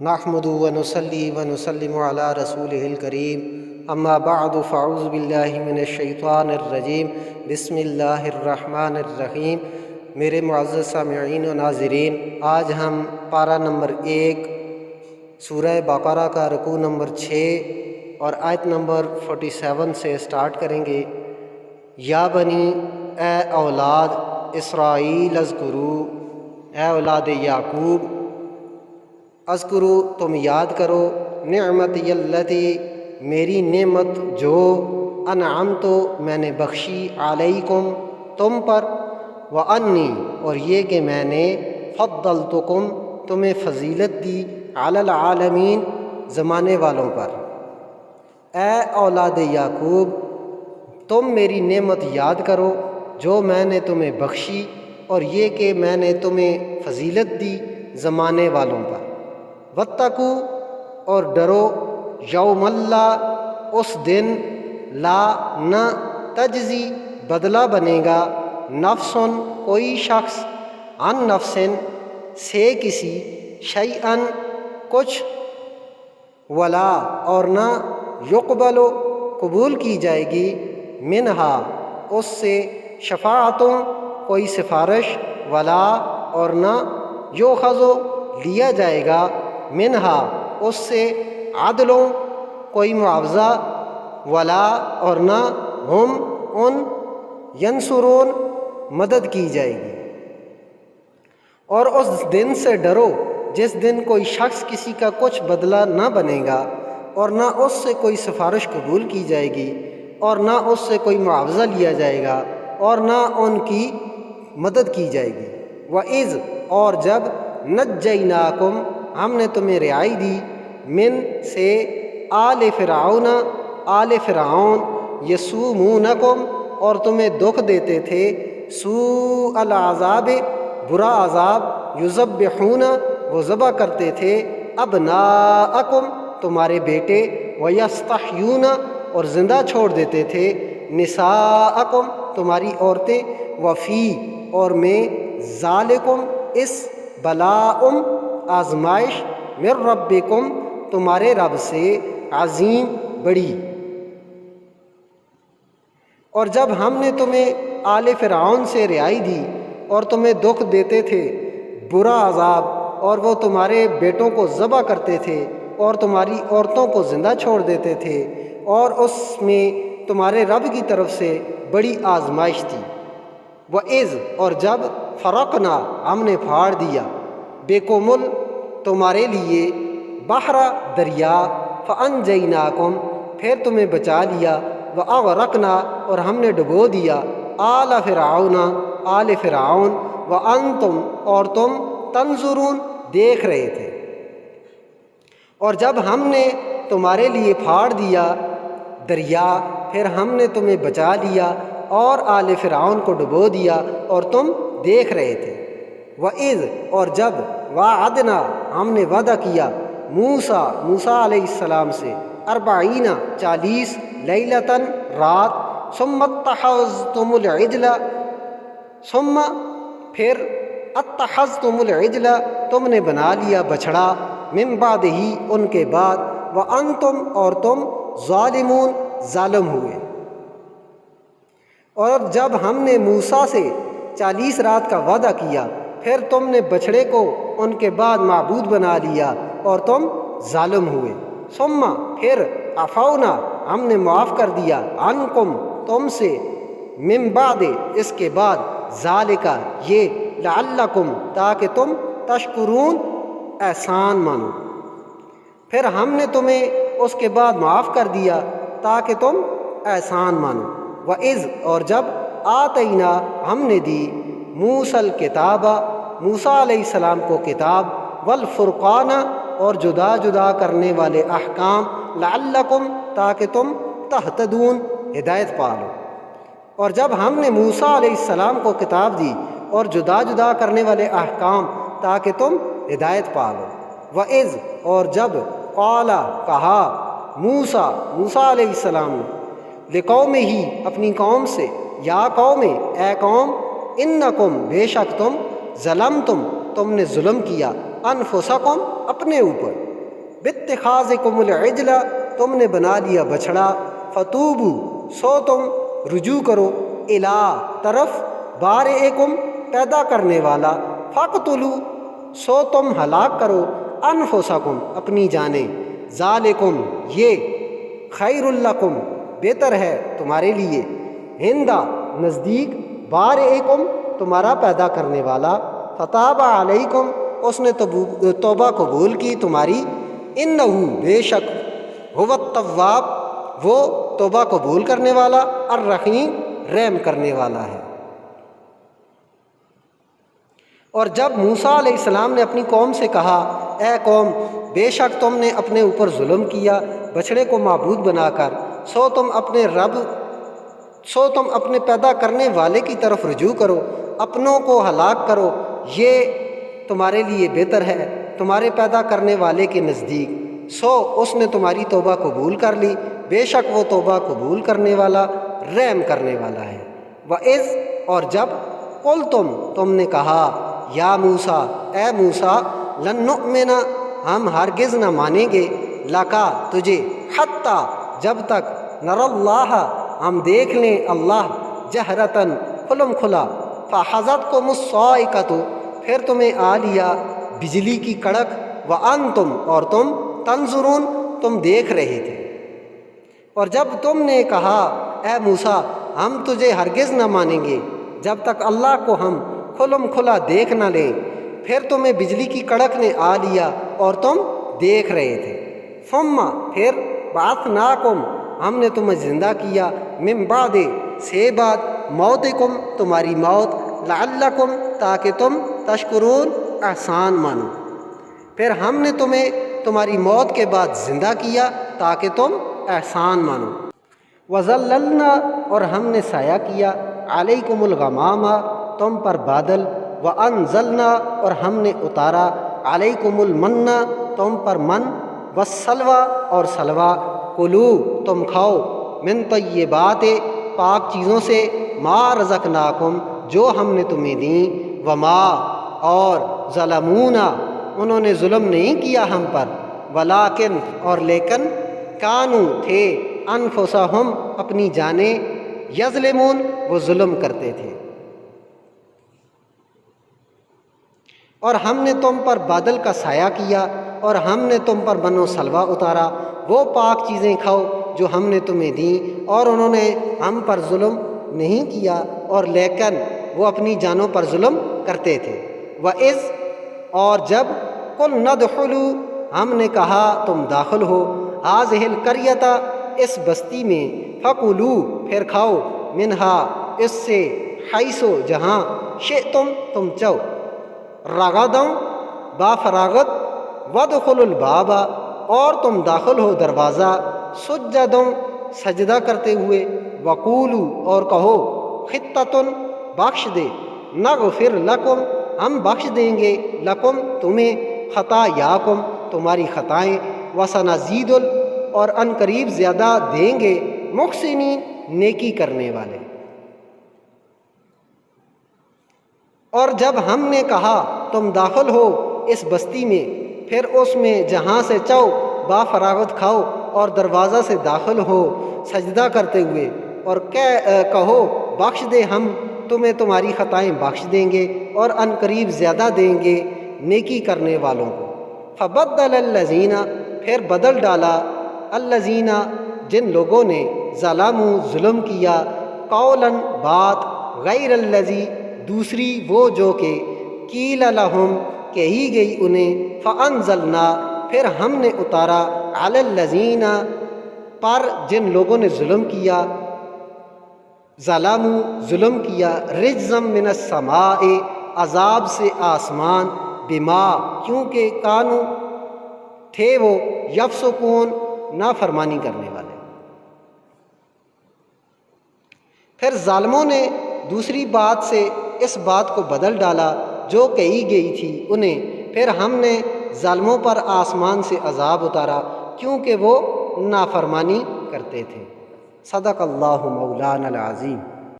نحمدہ ونصلی ونسلم علی رسولہ الکریم اما بعد فاعوذ باللہ من الشیطان الرجیم بسم اللہ الرحمن الرحیم۔ میرے معزز سامعین و ناظرین، آج ہم پارہ نمبر 1 سورہ بقرہ کا رکوع نمبر 6 اور آیت نمبر 47 سے سٹارٹ کریں گے۔ یا بنی، اے اولاد اسرائیل، اذکرو، اے اولاد یعقوب، اذکرو تم یاد کرو، نعمتی اللتی میری نعمت جو، انعمتو میں نے بخشی، علیکم تم پر، وانی اور یہ کہ میں نے، فضلتکم تمہیں فضیلت دی، علی العالمین زمانے والوں پر۔ اے اولاد یعقوب، تم میری نعمت یاد کرو جو میں نے تمہیں بخشی، اور یہ کہ میں نے تمہیں فضیلت دی زمانے والوں پر۔ واتقوا اور ڈرو، یوم اللہ اس دن، لا نہ، تجزی بدلہ بنے گا، نفسن کوئی شخص، عن نفسن سے کسی، شیئن کچھ، ولا اور نہ، یقبلو قبول کی جائے گی، منہا اس سے، شفاعتوں کوئی سفارش، ولا اور نہ، یؤخذو لیا جائے گا، منہا اس سے، عدلوں کوئی معاوضہ، ولا اور نہ، ہم ان، ینصرون مدد کی جائے گی۔ اور اس دن سے ڈرو جس دن کوئی شخص کسی کا کچھ بدلہ نہ بنے گا، اور نہ اس سے کوئی سفارش قبول کی جائے گی، اور نہ اس سے کوئی معاوضہ لیا جائے گا، اور نہ ان کی مدد کی جائے گی۔ وَإِذْ اور جب، نَجَّيْنَاكُمْ ہم نے تمہیں رہائی دی، من سے، آل فرعون آل فرعون، یسومونکم اور تمہیں دکھ دیتے تھے، سوء العذاب برا عذاب، یذبحون وہ ذبح کرتے تھے، ابناءکم تمہارے بیٹے، ویستحیون اور زندہ چھوڑ دیتے تھے، نساءکم تمہاری عورتیں، وفی اور میں، ذالکم اس، بلاء آزمائش، من ربکم تمہارے رب سے، عظیم بڑی۔ اور جب ہم نے تمہیں آل فرعون سے رہائی دی اور تمہیں دکھ دیتے تھے، برا عذاب، اور وہ تمہارے بیٹوں کو ذبح کرتے تھے اور تمہاری عورتوں کو زندہ چھوڑ دیتے تھے، اور اس میں تمہارے رب کی طرف سے بڑی آزمائش تھی۔ وَإِذْ اور جب، فرقنا ہم نے پھاڑ دیا، بِكُمُ تمہارے لیے، بحر دریا، فَأَنْجَيْنَاكُمْ پھر تمہیں بچا لیا، وَأَغْرَقْنَا اور ہم نے ڈبو دیا، آل فرعون آل فرعون، وَأَنْتُمْ اور تم، تنظرون دیکھ رہے تھے۔ اور جب ہم نے تمہارے لیے پھاڑ دیا دریا، پھر ہم نے تمہیں بچا لیا اور آل فرعون کو ڈبو دیا اور تم دیکھ رہے تھے۔ وَإِذْ اور جب، وعدنا ہم نے وعدہ کیا، موسیٰ علیہ السلام سے، 40 لیلتاً رات، ثم اتخذتم العجل ثم پھر، اتخذتم العجل تم نے بنا لیا بچھڑا، من بعدہ ان کے بعد، وانتم اور تم، ظالمون ظالم ہوئے۔ اور جب ہم نے موسیٰ سے 40 رات کا وعدہ کیا، پھر تم نے بچھڑے کو ان کے بعد معبود بنا لیا اور تم ظالم ہوئے۔ ثم پھر، عفونا ہم نے معاف کر دیا، عنکم تم سے، من بعد اس کے بعد، ذالک یہ، لعلکم تاکہ تم، تشکرون احسان مانو۔ پھر ہم نے تمہیں اس کے بعد معاف کر دیا تاکہ تم احسان مانو۔ وَإِذْ اور جب، آتینا ہم نے دی، موسیٰ الکتاب موسیٰ علیہ السلام کو کتاب، والفرقان اور جدا جدا کرنے والے احکام، لعلکم تاکہ تم، تہتدون ہدایت پالو۔ اور جب ہم نے موسیٰ علیہ السلام کو کتاب دی اور جدا جدا کرنے والے احکام تاکہ تم ہدایت پالو۔ وَإِذْ اور جب، قال کہا، موسیٰ علیہ السلام نے، لقومہ اپنی قوم سے، یا قوم اے قوم، انکم بے شک تم، ظلمتم تم نے ظلم کیا، انفسکم اپنے اوپر، باتخاذکم العجل، تم نے بنا لیا بچڑا، فتوبو، سو تم رجوع کرو، الا، طرف، بارئکم، پیدا کرنے والا، فاقتلوا، سو تم ہلاک کرو، انفسکم، اپنی جانیں، ذالکم، یہ، خیر لکم، بہتر ہے تمہارے لیے، ہندا، نزدیک، بارئکم، تمہارا پیدا کرنے والا، فتاب علیکم، اس نے توبہ قبول کی تمہاری، انہو، بے شک، هو التواب، وہ توبہ قبول کرنے والا، الرحیم، رحم کرنے والا ہے۔ اور جب موسیٰ علیہ السلام نے اپنی قوم سے کہا، اے قوم، بے شک تم نے اپنے اوپر ظلم کیا بچڑے کو معبود بنا کر، سو تم اپنے پیدا کرنے والے کی طرف رجوع کرو، اپنوں کو ہلاک کرو، یہ تمہارے لیے بہتر ہے تمہارے پیدا کرنے والے کے نزدیک، سو اس نے تمہاری توبہ قبول کر لی، بے شک وہ توبہ قبول کرنے والا، رحم کرنے والا ہے۔ وَإِذْ، اور جب، تم نے کہا، یا موسیٰ، اے موسیٰ، لن نؤمن، ہم ہرگز نہ مانیں گے، لکا، تجھے، حتیٰ، جب تک، نر اللہ، ہم دیکھ لیں اللہ، جہرتاً، کھلم کھلا، فاخذتکم الصاعقۃ، پھر تمہیں آ لیا بجلی کی کڑک، وانتم، اور تم، تنظرون، تم دیکھ رہے تھے۔ اور جب تم نے کہا، اے موسیٰ، ہم تجھے ہرگز نہ مانیں گے جب تک اللہ کو ہم کھلم کھلا دیکھ نہ لیں، پھر تمہیں بجلی کی کڑک نے آ لیا اور تم دیکھ رہے تھے، ثم، پھر، بعثناکم، ہم نے تمہیں زندہ کیا، من بعد، سے بعد، موتکم، تمہاری موت، لعلکم، تاکہ تم، تشکرون، احسان مانو، پھر ہم نے تمہیں تمہاری موت کے بعد زندہ کیا تاکہ تم احسان مانو۔ وَظَلَّلْنَا، اور ہم نے سایہ کیا، عَلَيْكُمُ الْغَمَامَ، تم پر بادل، وَأَنزَلْنَا، اور ہم نے اتارا، عَلَيْكُمُ الْمَنَّ، تم پر من، وَالسَّلْوَىٰ، اور سلویٰ، کُلُوا، تم کھاؤ، مِن طیبات، پاک چیزوں سے، ما رزقناکم، جو ہم نے تمہیں دیں، وما، اور، ظلمونا، انہوں نے ظلم نہیں کیا ہم پر، ولیکن، اور لیکن، کانو، تھے، انفسہم، اپنی جانیں، یظلمون، وہ ظلم کرتے تھے۔ اور ہم نے تم پر بادل کا سایہ کیا، اور ہم نے تم پر من و سلویٰ اتارا، وہ پاک چیزیں کھاؤ جو ہم نے تمہیں دیں، اور انہوں نے ہم پر ظلم نہیں کیا، اور لیکن وہ اپنی جانوں پر ظلم کرتے تھے۔ وَإِذْ، اور جب، قُلْنَا ادْخُلُوا، ہم نے کہا تم داخل ہو، هَٰذِهِ الْقَرْيَةَ، اس بستی میں، فَكُلُوا، پھر کھاؤ، مِنْهَا، اس سے، حیث، جہاں، شئتم، تم چاہو، رغداً، با فراغت، وَادْخُلُوا الْبَابَ، اور تم داخل ہو دروازہ، سُجَّدًا، سجدہ کرتے ہوئے، وَقُولُوا، اور کہو، خِطَّةٌ، بخش دے، نغفر لکم، ہم بخش دیں گے، لکم، تمہیں، خطایاکم، تمہاری خطائیں، وسنزید، اور ان قریب زیادہ دیں گے، محسنین، نیکی کرنے والے۔ اور جب ہم نے کہا تم داخل ہو اس بستی میں، پھر اس میں جہاں سے چاہو با فراغت کھاؤ، اور دروازہ سے داخل ہو سجدہ کرتے ہوئے، اور کہو، بخش دے ہم تمہیں تمہاری خطائیں بخش دیں گے، اور ان قریب زیادہ دیں گے نیکی کرنے والوں کو۔ فبدل الذین، پھر بدل ڈالا، الذین، جن لوگوں نے، ظلموا، ظلم کیا، قولا، بات، غیر الذی، دوسری وہ جو کہ، قیل لہم، کہی گئی انہیں، فانزلنا، پھر ہم نے اتارا، علی الذین، پر جن لوگوں نے ظلم کیا، ظلموا، ظلم کیا، رجزم من السماء، عذاب سے آسمان، بما، کیونکہ، کانو، تھے وہ، یفسقون، نافرمانی کرنے والے۔ پھر ظالموں نے دوسری بات سے اس بات کو بدل ڈالا جو کہی گئی تھی انہیں، پھر ہم نے ظالموں پر آسمان سے عذاب اتارا کیونکہ وہ نافرمانی کرتے تھے۔ صدق اللہ مولانا العظیم۔